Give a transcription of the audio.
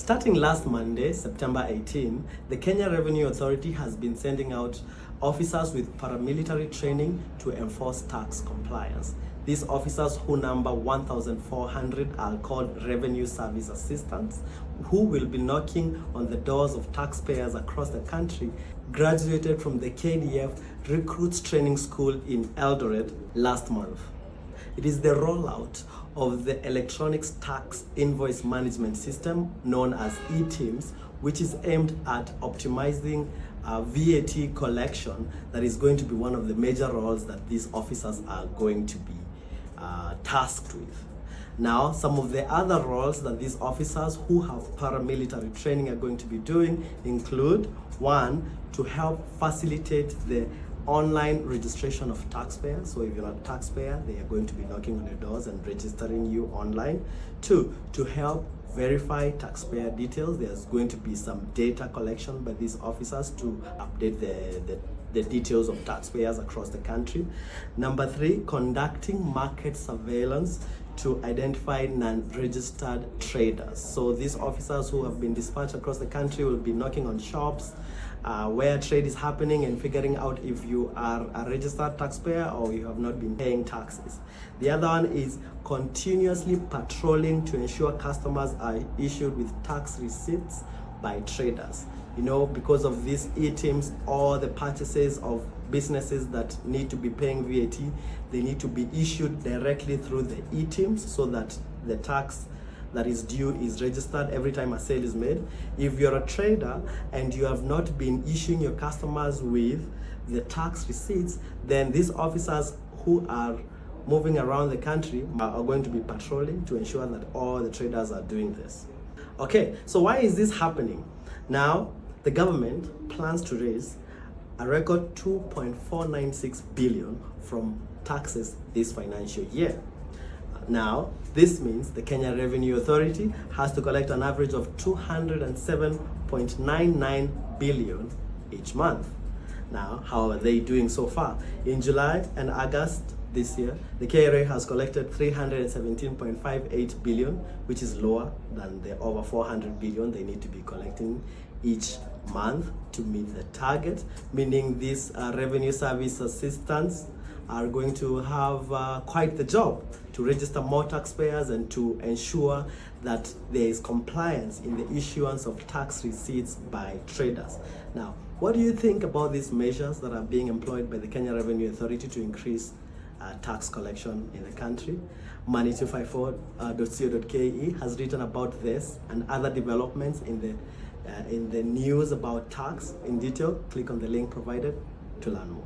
Starting last Monday, September 18, the Kenya Revenue Authority has been sending out officers with paramilitary training to enforce tax compliance. These officers, who number 1,400, are called Revenue Service Assistants, who will be knocking on the doors of taxpayers across the country, graduated from the KDF Recruits Training School in Eldoret last month. It is the rollout of the electronic tax invoice management system known as eTIMS, which is aimed at optimizing VAT collection. That is going to be one of the major roles that these officers are going to be tasked with. Now, some of the other roles that these officers who have paramilitary training are going to be doing include: one, to help facilitate the online registration of taxpayers. So if you're a taxpayer, they are going to be knocking on your doors and registering you online. Two, to help verify taxpayer details. There's going to be some data collection by these officers to update the details of taxpayers across the country. Number three, conducting market surveillance to identify non-registered traders. So these officers who have been dispatched across the country will be knocking on shops where trade is happening and figuring out if you are a registered taxpayer or you have not been paying taxes. The other one is continuously patrolling to ensure customers are issued with tax receipts by traders. You know, because of these eTIMS, all the purchases of businesses that need to be paying VAT, they need to be issued directly through the eTIMS so that the tax that is due is registered every time a sale is made. If you're a trader and you have not been issuing your customers with the tax receipts, then these officers who are moving around the country are going to be patrolling to ensure that all the traders are doing this. Okay, so why is this happening? Now, the government plans to raise a record 2.496 billion from taxes this financial year. Now, this means the Kenya Revenue Authority has to collect an average of 207.99 billion each month. Now, how are they doing so far? In July and August this year, the KRA has collected 317.58 billion, which is lower than the over 400 billion they need to be collecting each month to meet the target, meaning these revenue service assistants are going to have quite the job to register more taxpayers and to ensure that there is compliance in the issuance of tax receipts by traders. Now, what do you think about these measures that are being employed by the Kenya Revenue Authority to increase tax collection in the country? Money254.co.ke has written about this and other developments in the news about tax in detail. Click on the link provided to learn more.